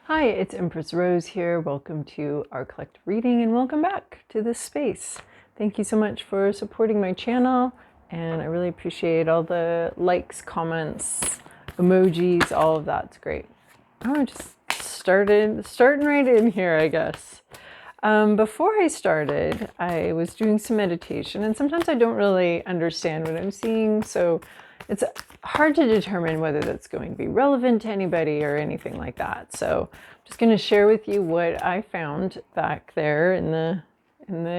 Hi, it's Empress Rose here. Welcome to our collective reading and welcome back to this space. Thank you so much for supporting my channel, and I really appreciate all the likes, comments, emojis, all of that's great. I just starting right in here, I guess. Before I started, I was doing some meditation, and sometimes I don't really understand what I'm seeing, so it's hard to determine whether that's going to be relevant to anybody or anything like that. So I'm just going to share with you what I found back there in the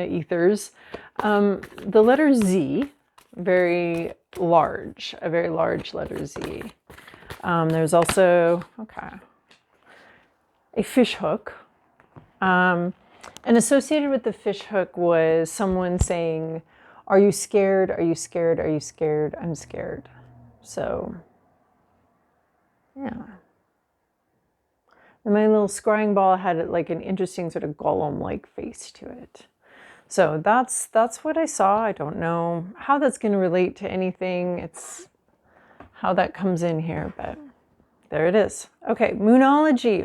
ethers. The letter Z, a very large letter Z. There's also a fish hook. And associated with the fish hook was someone saying, "Are you scared? Are you scared? Are you scared? I'm scared." So, yeah. And my little scrying ball had like an interesting sort of golem-like face to it. So that's what I saw. I don't know how that's going to relate to anything. It's how that comes in here, but there it is. Okay, Moonology.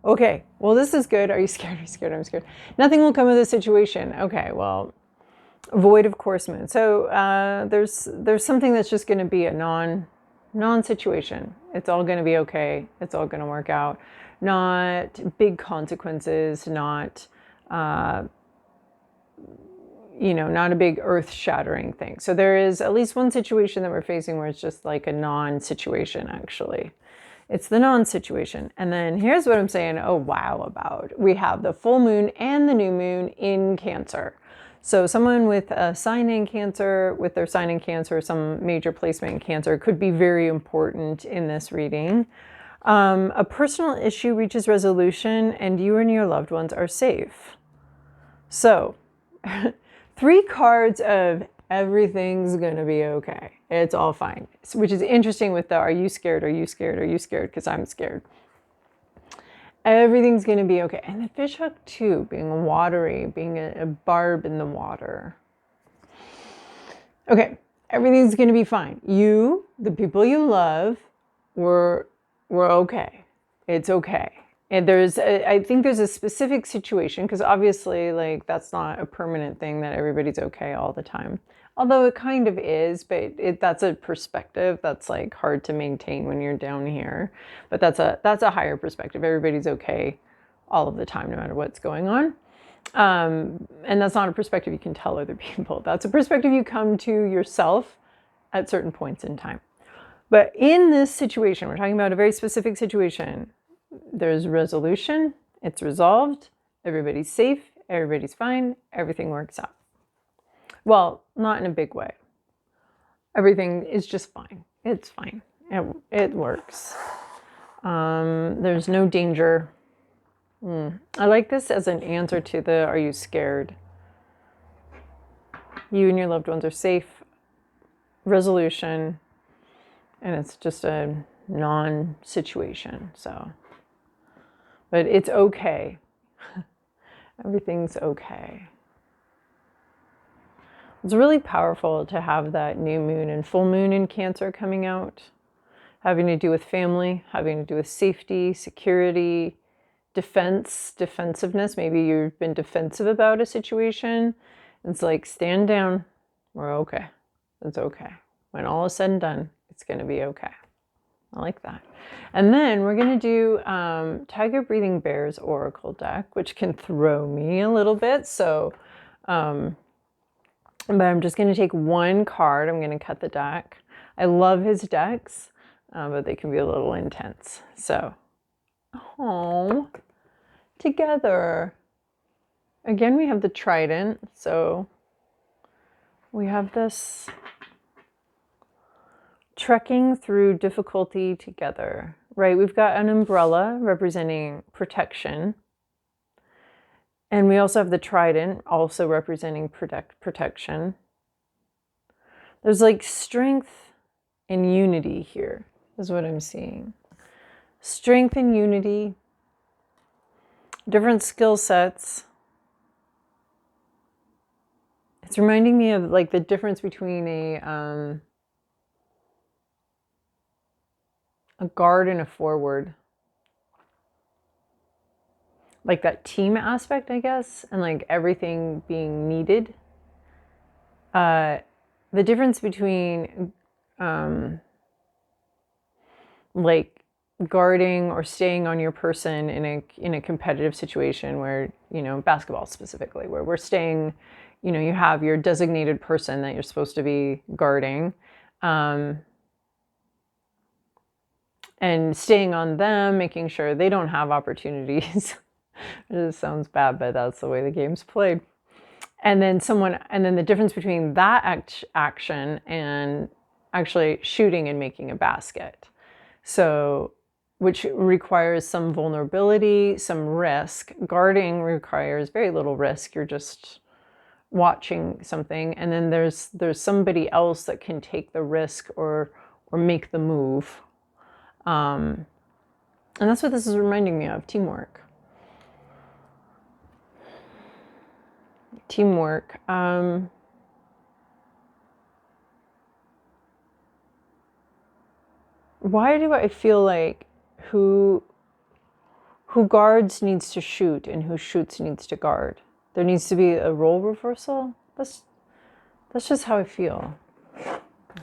Okay, well, this is good. Are you scared? Are you scared? I'm scared. Nothing will come of the situation. Okay, well, void of course moon. So there's something that's just going to be a non-situation. It's all going to be okay. It's all going to work out. Not big consequences. Not not a big earth-shattering thing. So there is at least one situation that we're facing where it's just like a non-situation, actually. It's the non-situation. And then here's what I'm saying, oh wow, about. We have the full moon and the new moon in Cancer. So someone with a sign in Cancer, with their sign in Cancer, some major placement in Cancer could be very important in this reading. A personal issue reaches resolution and you and your loved ones are safe. So 3 cards of everything's gonna be okay. It's all fine. Which is interesting with the are you scared, are you scared, are you scared? Because I'm scared. Everything's gonna be okay. And the fish hook too, being watery, being a barb in the water. Okay, everything's gonna be fine. You, the people you love, we're okay. It's okay. And I think there's a specific situation, because obviously, like, that's not a permanent thing that everybody's okay all the time. Although it kind of is, but that's a perspective that's like hard to maintain when you're down here. But that's a higher perspective. Everybody's okay all of the time, no matter what's going on. And that's not a perspective you can tell other people. That's a perspective you come to yourself at certain points in time. But in this situation, we're talking about a very specific situation. There's resolution, it's resolved, everybody's safe, everybody's fine, everything works out. Well, not in a big way. Everything is just fine. It's fine. It works. There's no danger. I like this as an answer to the are you scared? You and your loved ones are safe. Resolution. And it's just a non-situation. So, but it's okay. Everything's okay. It's really powerful to have that new moon and full moon in Cancer coming out, having to do with family, having to do with safety, security, defense, defensiveness. Maybe you've been defensive about a situation. It's like, stand down. We're okay. It's okay. When all is said and done, it's going to be okay. I like that. And then we're going to do Tiger Breathing Bears Oracle deck, which can throw me a little bit. So, but I'm just going to take one card. I'm going to cut the deck. I love his decks, but they can be a little intense. So, together. Again, we have the trident. So we have this trekking through difficulty together, right? We've got an umbrella representing protection. And we also have the trident also representing protection. There's like strength and unity here is what I'm seeing. Strength and unity, different skill sets. It's reminding me of like the difference between a guard and a forward. like that team aspect, I guess, and like everything being needed. The difference between like guarding or staying on your person in a competitive situation where, you know, basketball specifically, where we're staying, you know, you have your designated person that you're supposed to be guarding, and staying on them, making sure they don't have opportunities. It just sounds bad, but that's the way the game's played. And then the difference between that action and actually shooting and making a basket. So, which requires some vulnerability, some risk. Guarding requires very little risk. You're just watching something, and then there's somebody else that can take the risk or make the move. And that's what this is reminding me of, teamwork. Teamwork. Why do I feel like who guards needs to shoot and who shoots needs to guard? There needs to be a role reversal. That's just how I feel.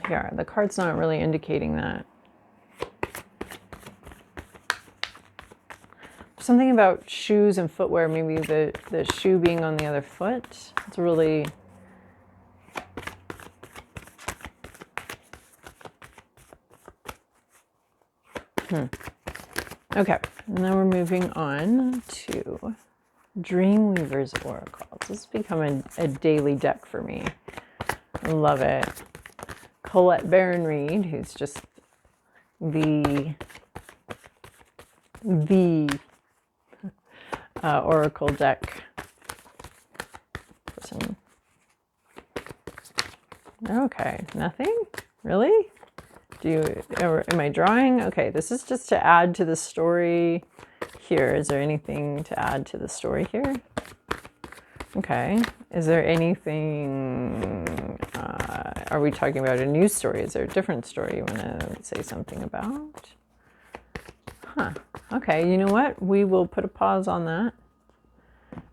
Here, the card's not really indicating that. Something about shoes and footwear, maybe the shoe being on the other foot. It's really... Okay, now we're moving on to Dreamweaver's Oracle. This has become a daily deck for me. I love it. Colette Baron-Reed, who's just the Oracle deck person. Okay, nothing? Really? Am I drawing? Okay, this is just to add to the story here. Is there anything to add to the story here? Okay. Is there anything, are we talking about a new story? Is there a different story you want to say something about? Huh. Okay, you know what? We will put a pause on that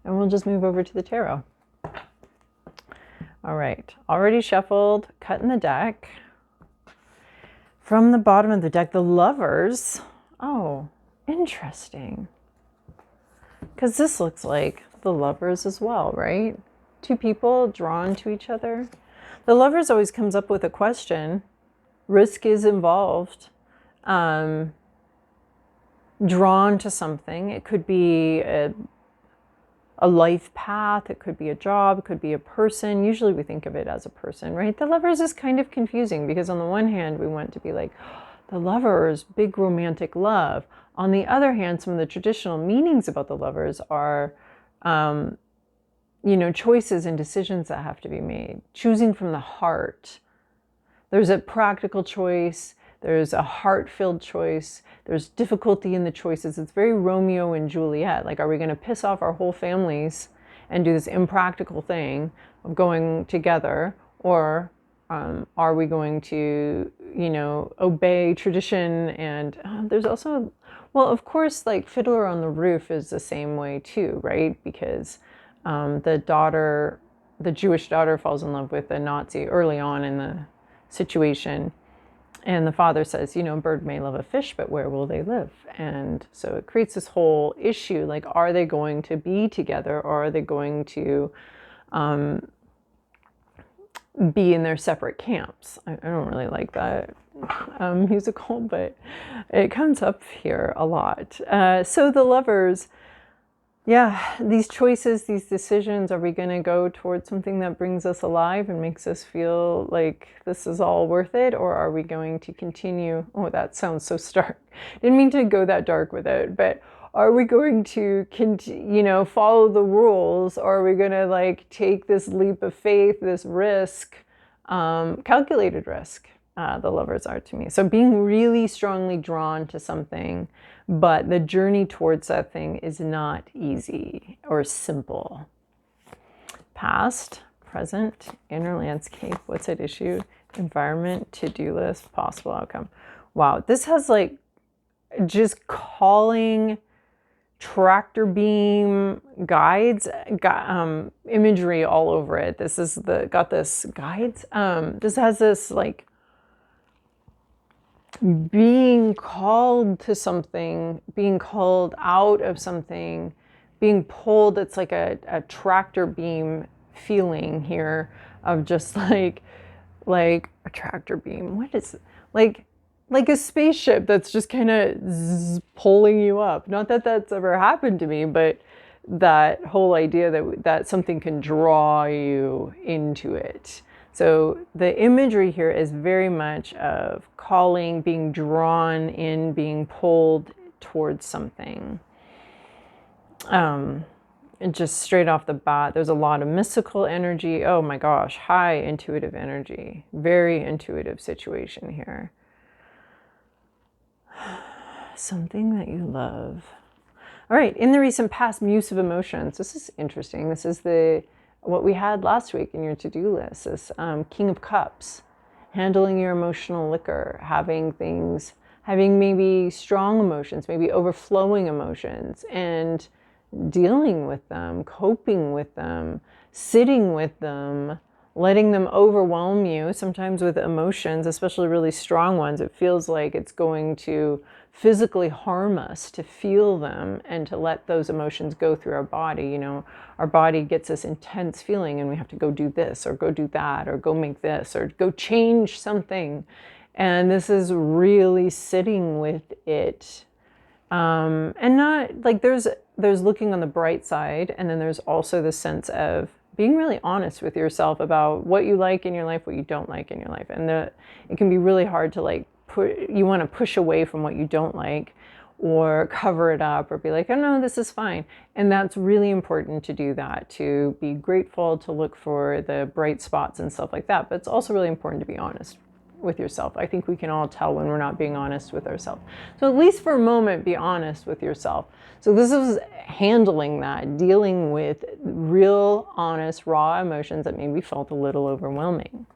and we'll just move over to the tarot. All right, already shuffled, cutting the deck. From the bottom of the deck, the Lovers. Oh, interesting. Because this looks like the Lovers as well, right? Two people drawn to each other. The Lovers always comes up with a question. Risk is involved. Drawn to something. It could be a life path, it could be a job, it could be a person. Usually we think of it as a person, right? The Lovers is kind of confusing because on the one hand, we want to be like, the Lovers, big romantic love. On the other hand, some of the traditional meanings about the Lovers are, you know, choices and decisions that have to be made. Choosing from the heart. There's a practical choice. There's a heart-filled choice. There's difficulty in the choices. It's very Romeo and Juliet. Like, are we going to piss off our whole families and do this impractical thing of going together? Or are we going to, you know, obey tradition? And there's also, well, of course, like Fiddler on the Roof is the same way too, right? Because the Jewish daughter falls in love with a Nazi early on in the situation. And the father says, you know, a bird may love a fish, but where will they live? And so it creates this whole issue, like, are they going to be together or are they going to be in their separate camps? I don't really like that musical, but it comes up here a lot. So the Lovers, yeah, these choices, these decisions, are we going to go towards something that brings us alive and makes us feel like this is all worth it? Or are we going to continue? Oh, that sounds so stark. Didn't mean to go that dark with it, but are we going to, you know, follow the rules? Or are we going to like take this leap of faith, this risk, calculated risk? The Lovers are to me. So being really strongly drawn to something, but the journey towards that thing is not easy or simple. Past, present, inner landscape, what's at issue, environment, to-do list, possible outcome. Wow, this has like just calling tractor beam guides, imagery all over it. This is got this guides. This has this like being called to something, being called out of something, being pulled. It's like a tractor beam feeling here of just like a tractor beam. What is it? Like a spaceship that's just kind of pulling you up. Not that that's ever happened to me, but that whole idea that something can draw you into it. So the imagery here is very much of calling, being drawn in, being pulled towards something. And just straight off the bat, there's a lot of mystical energy. Oh my gosh, high intuitive energy. Very intuitive situation here. Something that you love. All right, in the recent past, use of emotions. This is interesting. This is what we had last week in your to-do list. This King of Cups, handling your emotional liquor, having maybe strong emotions, maybe overflowing emotions, and dealing with them, coping with them, sitting with them, letting them overwhelm you. Sometimes with emotions, especially really strong ones, it feels like it's going to physically harm us to feel them and to let those emotions go through our body. You know, our body gets this intense feeling and we have to go do this or go do that or go make this or go change something. And this is really sitting with it. And not like there's looking on the bright side, and then there's also the sense of being really honest with yourself about what you like in your life, what you don't like in your life. And it can be really hard to you want to push away from what you don't like or cover it up or be like, oh no, this is fine. And that's really important to do that, to be grateful, to look for the bright spots and stuff like that. But it's also really important to be honest with yourself. I think we can all tell when we're not being honest with ourselves. So at least for a moment, be honest with yourself. So this is handling that, dealing with real, honest, raw emotions that maybe felt a little overwhelming.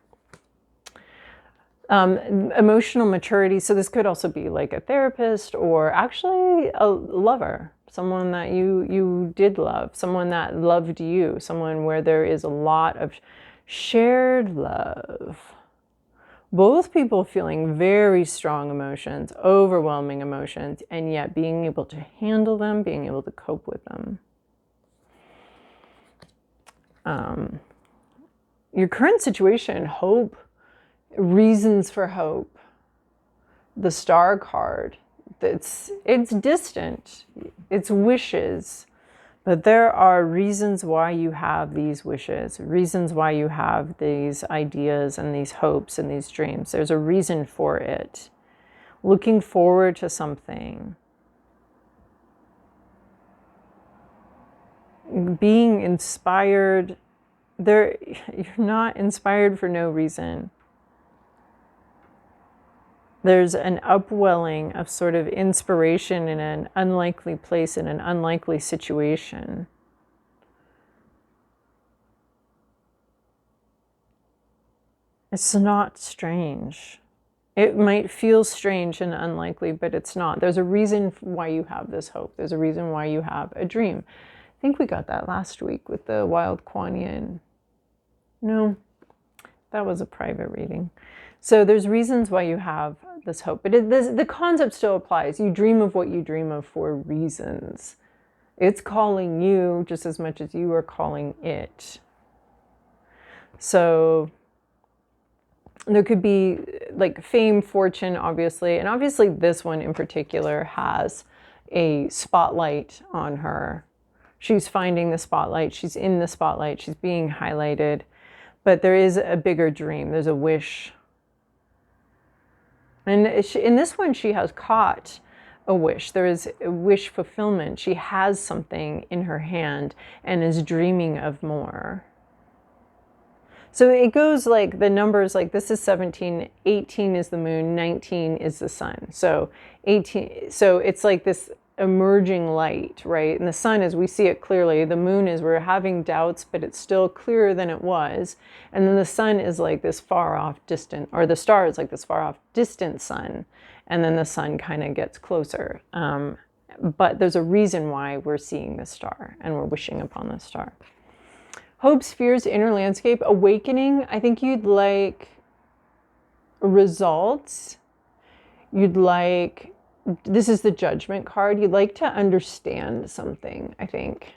Emotional maturity. So this could also be like a therapist or actually a lover, someone that you did love, someone that loved you, someone where there is a lot of shared love. Both people feeling very strong emotions, overwhelming emotions, and yet being able to handle them, being able to cope with them. Your current situation, hope, reasons for hope. The Star card, it's distant, it's wishes. But there are reasons why you have these wishes, reasons why you have these ideas and these hopes and these dreams. There's a reason for it. Looking forward to something. Being inspired. You're not inspired for no reason. There's an upwelling of sort of inspiration in an unlikely place, in an unlikely situation. It's not strange. It might feel strange and unlikely, but it's not. There's a reason why you have this hope. There's a reason why you have a dream. I think we got that last week with the Wild Kuan Yin. No, that was a private reading. So there's reasons why you have this hope, but the concept still applies. You dream of what you dream of for reasons. It's calling you just as much as you are calling it. So there could be like fame, fortune, obviously, and obviously this one in particular has a spotlight on her. She's finding the spotlight. She's in the spotlight. She's being highlighted, but there is a bigger dream. There's a wish. And in this one, she has caught a wish. There is a wish fulfillment. She has something in her hand and is dreaming of more. So it goes like the numbers, like this is 17, 18 is the moon, 19 is the sun. So 18, so it's like this emerging light, right? And the sun, as we see it clearly, the moon is, we're having doubts, but it's still clearer than it was. And then the sun is like this far off distant, or the star is like this far off distant sun. And then the sun kind of gets closer. but there's a reason why we're seeing the star and we're wishing upon the star. Hopes, fears, inner landscape, awakening. I think you'd like results. You'd like, this is the Judgment card. You'd like to understand something, I think.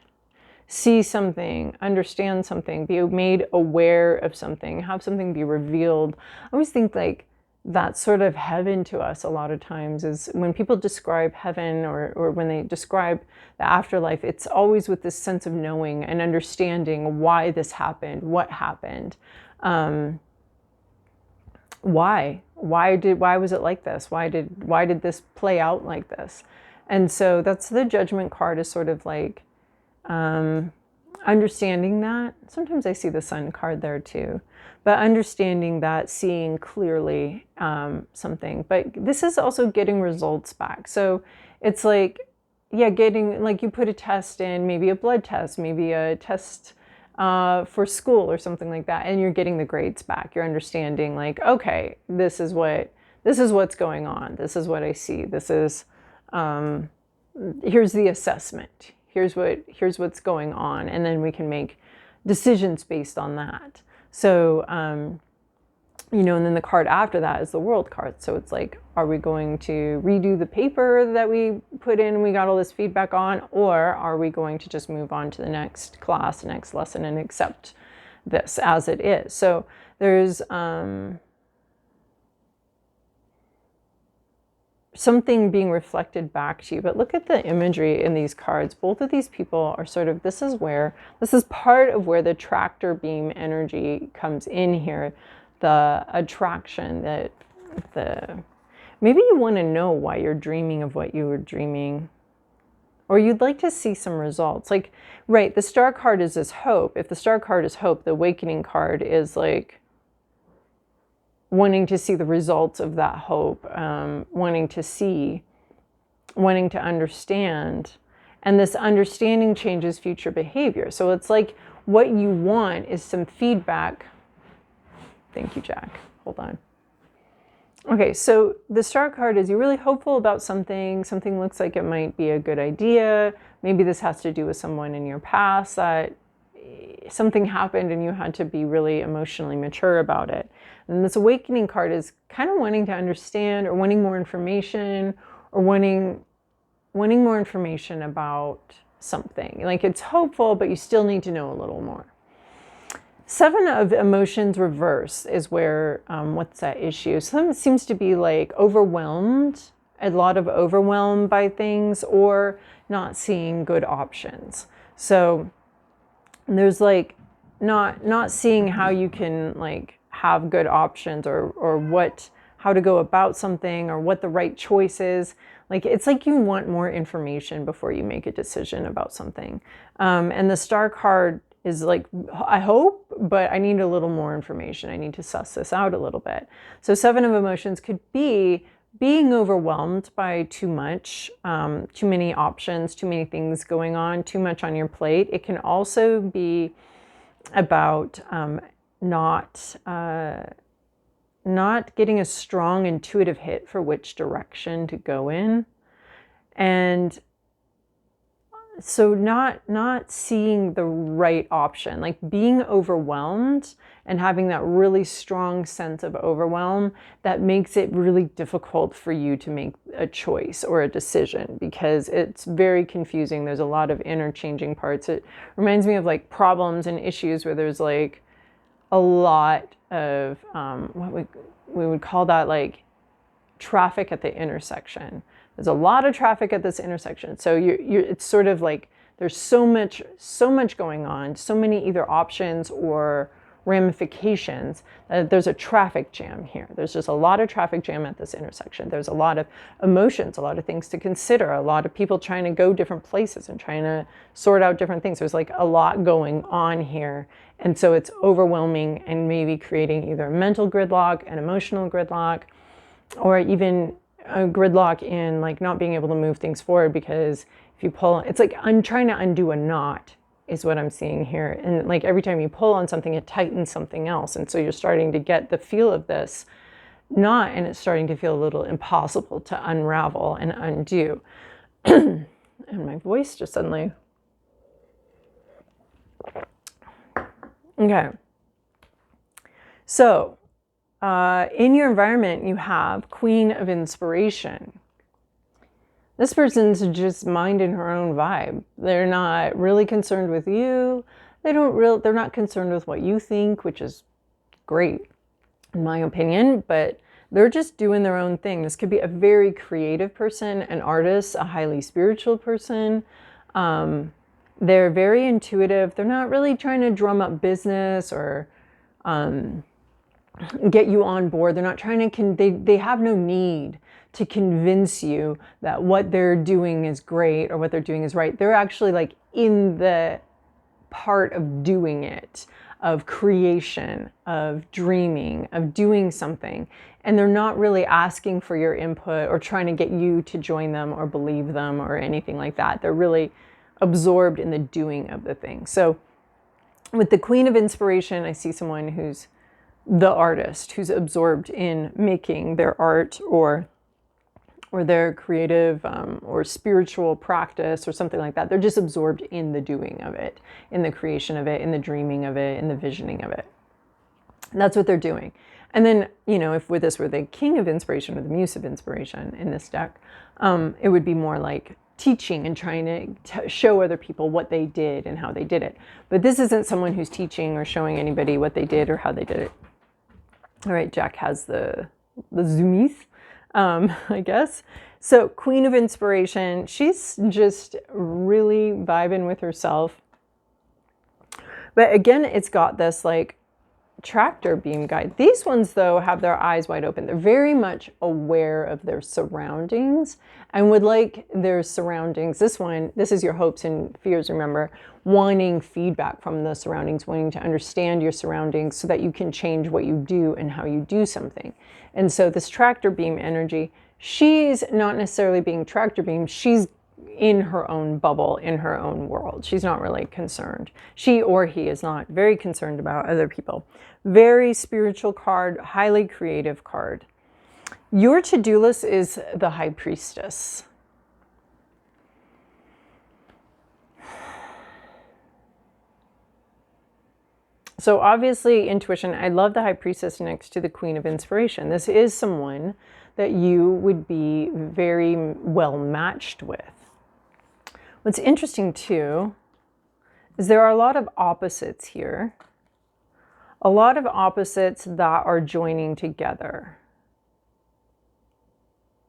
See something, understand something, be made aware of something, have something be revealed. I always think like that's sort of heaven to us a lot of times, is when people describe heaven or when they describe the afterlife, it's always with this sense of knowing and understanding why this happened, what happened, why was it like this? Why did this play out like this? And so that's the Judgment card, is sort of like understanding that. Sometimes I see the Sun card there too, but understanding that, seeing clearly something. But this is also getting results back. So it's like, yeah, getting, like you put a test in, maybe a blood test, maybe a test for school or something like that, and you're getting the grades back. You're understanding like, okay, this is what's going on. This is what I see. This is, here's the assessment. Here's what's going on. And then we can make decisions based on that. So, and then the card after that is the World card. So it's like, are we going to redo the paper that we put in and we got all this feedback on, or are we going to just move on to the next class, next lesson, and accept this as it is? So there's something being reflected back to you. But look at the imagery in these cards. Both of these people are sort of, this is part of where the tractor beam energy comes in here. The attraction, maybe you want to know why you're dreaming of what you were dreaming, or you'd like to see some results. Like, right, the Star card is this hope. If the Star card is hope, the Awakening card is like wanting to see the results of that hope, wanting to understand. And this understanding changes future behavior. So it's like what you want is some feedback. Thank you, Jack. Hold on. Okay, so the Star card is, you're really hopeful about something. Something looks like it might be a good idea. Maybe this has to do with someone in your past, that something happened and you had to be really emotionally mature about it. And this Awakening card is kind of wanting to understand, or wanting more information, or wanting more information about something. Like, it's hopeful, but you still need to know a little more. Seven of emotions reverse is where, what's that issue? Some seems to be like overwhelmed, a lot of overwhelm by things, or not seeing good options. So there's like not seeing how you can like have good options, or how to go about something, or what the right choice is. Like, it's like you want more information before you make a decision about something. And the Star card is like, I hope, but I need a little more information. I need to suss this out a little bit. So Seven of emotions could be being overwhelmed by too much, too many options, too many things going on, too much on your plate. It can also be about not getting a strong intuitive hit for which direction to go in. And so not seeing the right option, like being overwhelmed and having that really strong sense of overwhelm that makes it really difficult for you to make a choice or a decision, because it's very confusing. There's a lot of interchanging parts. It reminds me of like problems and issues where there's like a lot of what we would call that like traffic at the intersection. There's a lot of traffic at this intersection. So it's sort of like there's so much going on, so many either options or ramifications, that there's a traffic jam here. There's just a lot of traffic jam at this intersection. There's a lot of emotions, a lot of things to consider, a lot of people trying to go different places and trying to sort out different things. There's like a lot going on here. And so it's overwhelming and maybe creating either a mental gridlock, an emotional gridlock, or even a gridlock in like not being able to move things forward, because if you pull, it's like I'm trying to undo a knot is what I'm seeing here. And like every time you pull on something, it tightens something else. And so you're starting to get the feel of this knot, and it's starting to feel a little impossible to unravel and undo. And my voice just suddenly. Okay. So, in your environment, you have Queen of Inspiration. This person's just minding her own vibe. They're not really concerned with you. They're not concerned with what you think, which is great, in my opinion, but they're just doing their own thing. This could be a very creative person, an artist, a highly spiritual person. They're very intuitive. They're not really trying to drum up business or get you on board. They're not trying to, they have no need to convince you that what they're doing is great or what they're doing is right. They're actually like in the part of doing it, of creation, of dreaming, of doing something. And they're not really asking for your input or trying to get you to join them or believe them or anything like that. They're really absorbed in the doing of the thing. So with the Queen of Inspiration, I see someone who's the artist, who's absorbed in making their art or their creative or spiritual practice or something like that. They're just absorbed in the doing of it, in the creation of it, in the dreaming of it, in the visioning of it. And that's what they're doing. And then, you know, if with this were the King of Inspiration or the Muse of Inspiration in this deck, it would be more like teaching and trying to show other people what they did and how they did it. But this isn't someone who's teaching or showing anybody what they did or how they did it. All right, Jack has the zoomies. I guess. So Queen of Inspiration, she's just really vibing with herself. But again, it's got this like tractor beam guide. These ones though have their eyes wide open. They're very much aware of their surroundings and would like their surroundings. This is your hopes and fears, remember, wanting feedback from the surroundings, wanting to understand your surroundings so that you can change what you do and how you do something. And so this tractor beam energy, she's not necessarily being tractor beam. She's in her own bubble, in her own world. She's not really concerned. She or he is not very concerned about other people. Very spiritual card, highly creative card. Your to-do list is the High Priestess. So obviously intuition, I love the High Priestess next to the Queen of Inspiration. This is someone that you would be very well matched with. What's interesting too is there are a lot of opposites here. A lot of opposites that are joining together.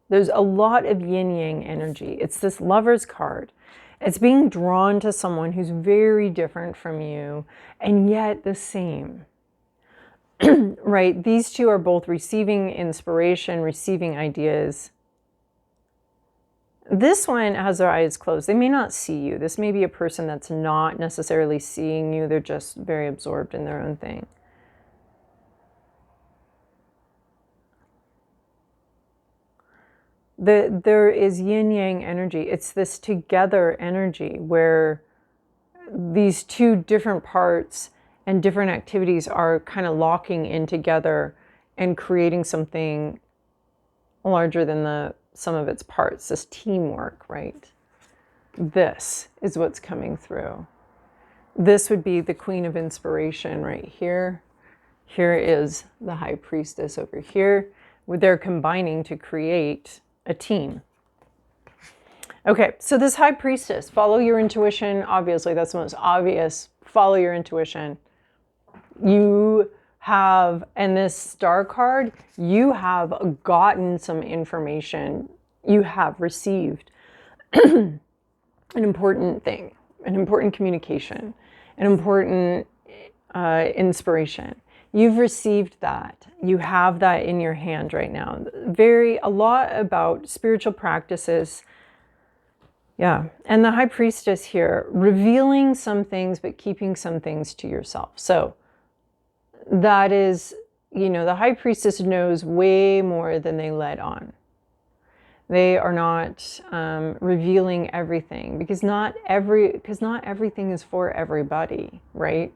There's a lot of yin-yang energy. It's this Lover's card. It's being drawn to someone who's very different from you and yet the same. Right? These two are both receiving inspiration, receiving ideas. This one has their eyes closed. They may not see you. This may be a person that's not necessarily seeing you. They're just very absorbed in their own thing. There is yin-yang energy. It's this together energy where these two different parts and different activities are kind of locking in together and creating something larger than the sum of its parts, this teamwork, right? This is what's coming through. This would be the Queen of Inspiration right here. Here is the High Priestess over here. They're combining to create a team. Okay, so this High Priestess, follow your intuition. Obviously, that's the most obvious. Follow your intuition. You have, and this Star card, you have gotten some information. You have received an important thing, an important communication, an important inspiration. You've received that. You have that in your hand right now. A lot about spiritual practices. Yeah. And the High Priestess here, revealing some things, but keeping some things to yourself. So that is, you know, the High Priestess knows way more than they let on. They are not revealing everything because not everything is for everybody, right?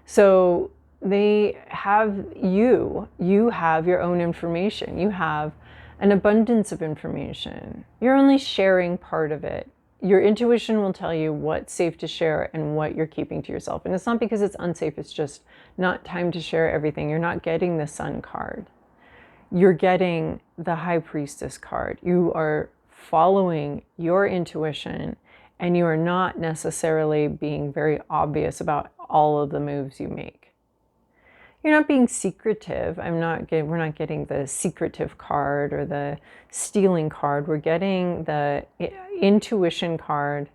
So they have you have your own information. You have an abundance of information. You're only sharing part of it. Your intuition will tell you what's safe to share and what you're keeping to yourself. And it's not because it's unsafe, it's just not time to share everything. You're not getting the Sun card. You're getting the High Priestess card. You are following your intuition, and you are not necessarily being very obvious about all of the moves you make. You're not being secretive. We're not getting the secretive card or the stealing card. We're getting the intuition card.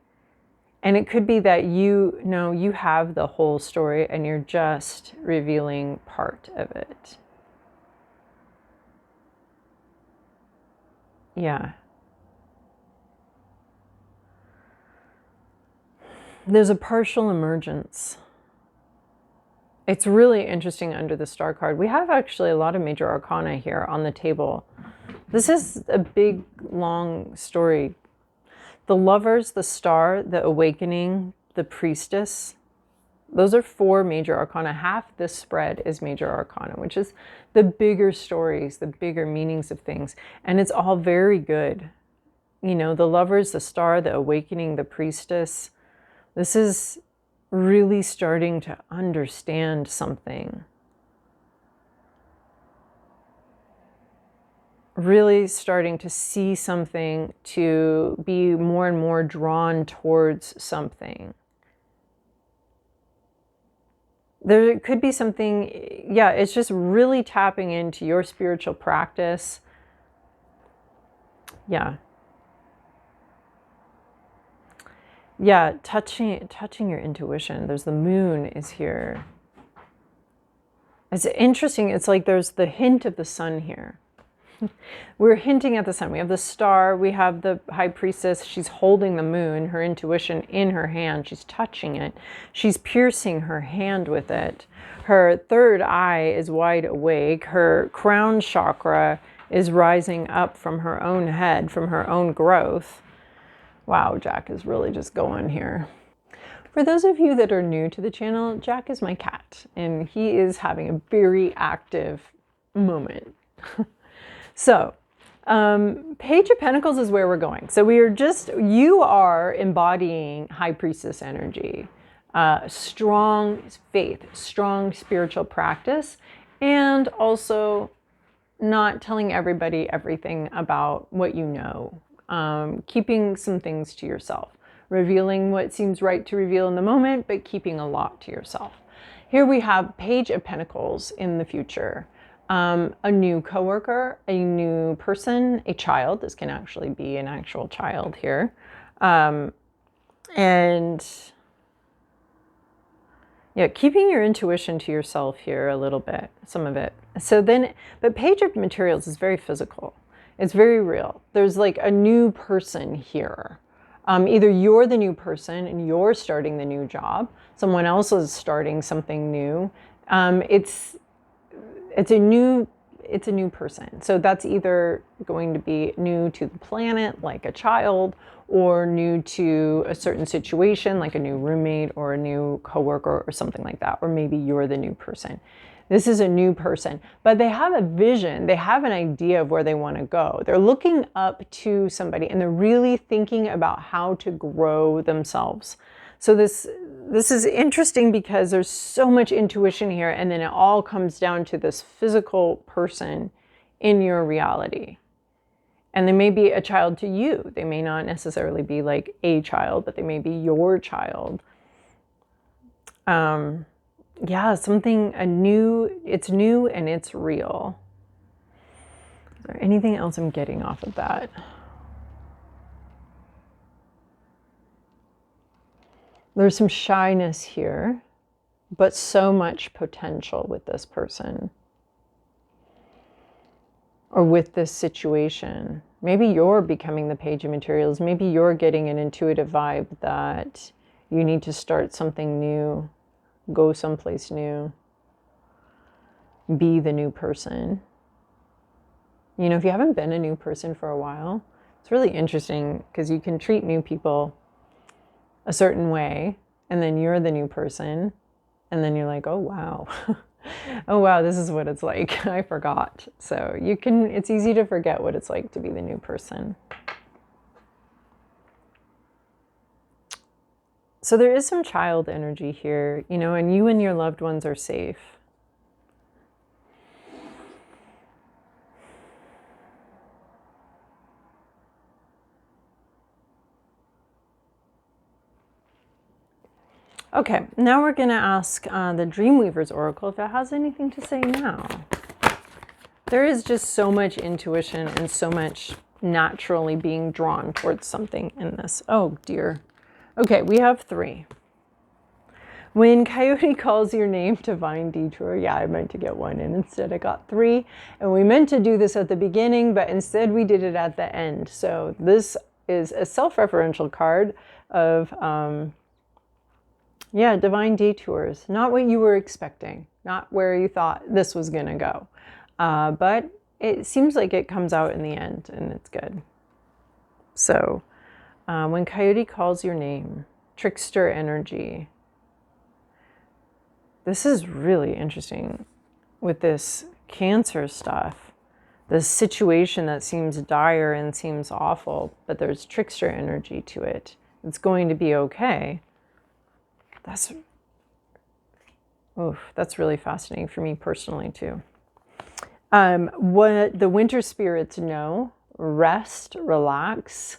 And it could be that you know you have the whole story and you're just revealing part of it. Yeah. There's a partial emergence. It's really interesting under the Star card. We have actually a lot of major arcana here on the table. This is a big, long story. The Lovers, the Star, the Awakening, the Priestess. Those are 4 major arcana. Half this spread is major arcana, which is the bigger stories, the bigger meanings of things. And it's all very good. You know, the Lovers, the Star, the Awakening, the Priestess. This is really starting to understand something. Really starting to see something, to be more and more drawn towards something. There could be something, yeah, it's just really tapping into your spiritual practice. Yeah. Yeah, touching your intuition. There's the Moon is here. It's interesting. It's like there's the hint of the Sun here. We're hinting at the Sun. We have the Star. We have the High Priestess. She's holding the Moon, her intuition, in her hand. She's touching it. She's piercing her hand with it. Her third eye is wide awake. Her crown chakra is rising up from her own head, from her own growth. Wow, Jack is really just going here. For those of you that are new to the channel, Jack is my cat, and he is having a very active moment. So, Page of Pentacles is where we're going. So you are embodying High Priestess energy, strong faith, strong spiritual practice, and also not telling everybody everything about what you know. Keeping some things to yourself, revealing what seems right to reveal in the moment, but keeping a lot to yourself. Here we have Page of Pentacles in the future. A new coworker, a new person, a child. This can actually be an actual child here. And yeah, keeping your intuition to yourself here a little bit, some of it. So then, but Page of Materials is very physical. It's very real. There's like a new person here. Either you're the new person and you're starting the new job. Someone else is starting something new. It's a new person. So that's either going to be new to the planet, like a child, or new to a certain situation, like a new roommate or a new coworker or something like that. Or maybe you're the new person. This is a new person, but they have a vision. They have an idea of where they want to go. They're looking up to somebody and they're really thinking about how to grow themselves. So this is interesting because there's so much intuition here, and then it all comes down to this physical person in your reality. And they may be a child to you. They may not necessarily be like a child, but they may be your child. Yeah, something it's new and it's real. Is there anything else I'm getting off of that? There's some shyness here, but so much potential with this person or with this situation. Maybe you're becoming the Page of Materials. Maybe you're getting an intuitive vibe that you need to start something new, go someplace new, be the new person. You know, if you haven't been a new person for a while, it's really interesting because you can treat new people a certain way, and then you're the new person, and then you're like, oh wow, Oh wow, this is what it's like. I forgot. So it's easy to forget what it's like to be the new person. So there is some child energy here, you know, and you and your loved ones are safe. Okay, now we're going to ask the Dreamweaver's Oracle if it has anything to say now. There is just so much intuition and so much naturally being drawn towards something in this. Oh dear. Okay, we have 3. When Coyote calls your name, divine detour. Yeah, I meant to get 1 and instead I got 3. And we meant to do this at the beginning, but instead we did it at the end. So this is a self-referential card of, yeah, divine detours. Not what you were expecting, not where you thought this was going to go. But it seems like it comes out in the end and it's good. So when Coyote calls your name, trickster energy. This is really interesting with this Cancer stuff. This situation that seems dire and seems awful, but there's trickster energy to it. It's going to be okay. That's really fascinating for me personally too. What the winter spirits know, rest, relax.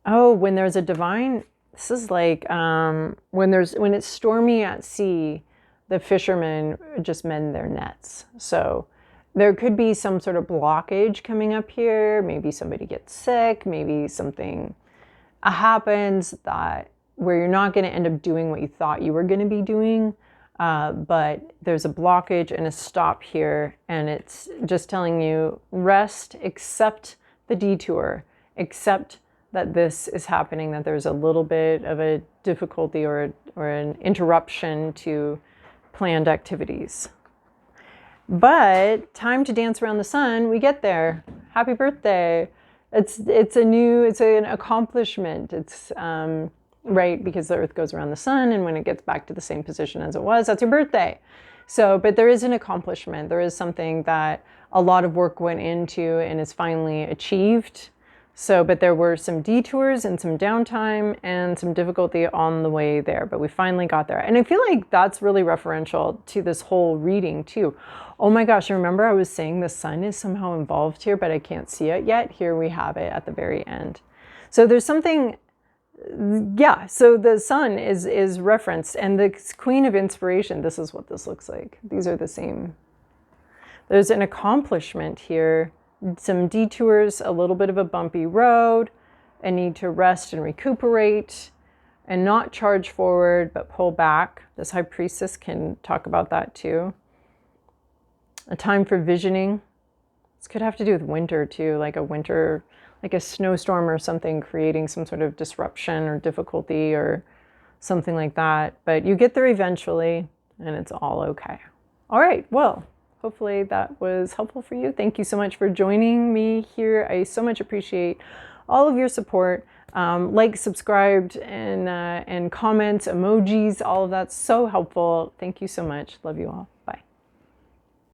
Oh, when there's a divine, this is like when it's stormy at sea, the fishermen just mend their nets. So there could be some sort of blockage coming up here. Maybe somebody gets sick. Maybe something happens where you're not going to end up doing what you thought you were going to be doing. But there's a blockage and a stop here. And it's just telling you rest, accept the detour, accept that this is happening, that there's a little bit of a difficulty or an interruption to planned activities. But time to dance around the sun, we get there. Happy birthday. It's an accomplishment. It's right, because the earth goes around the sun, and when it gets back to the same position as it was, that's your birthday. So, but there is an accomplishment. There is something that a lot of work went into and is finally achieved. So, but there were some detours and some downtime and some difficulty on the way there, but we finally got there. And I feel like that's really referential to this whole reading too. Oh my gosh, remember I was saying the sun is somehow involved here, but I can't see it yet. Here we have it at the very end. So there's something, yeah, so the sun is referenced, and the Queen of Inspiration, this is what this looks like. These are the same. There's an accomplishment here. Some detours, a little bit of a bumpy road, a need to rest and recuperate and not charge forward, but pull back. This High Priestess can talk about that too. A time for visioning. This could have to do with winter too, like a snowstorm or something, creating some sort of disruption or difficulty or something like that. But you get there eventually and it's all okay. All right, well, hopefully that was helpful for you. Thank you so much for joining me here. I so much appreciate all of your support. Like, subscribed, and comments, emojis, all of that's so helpful. Thank you so much. Love you all.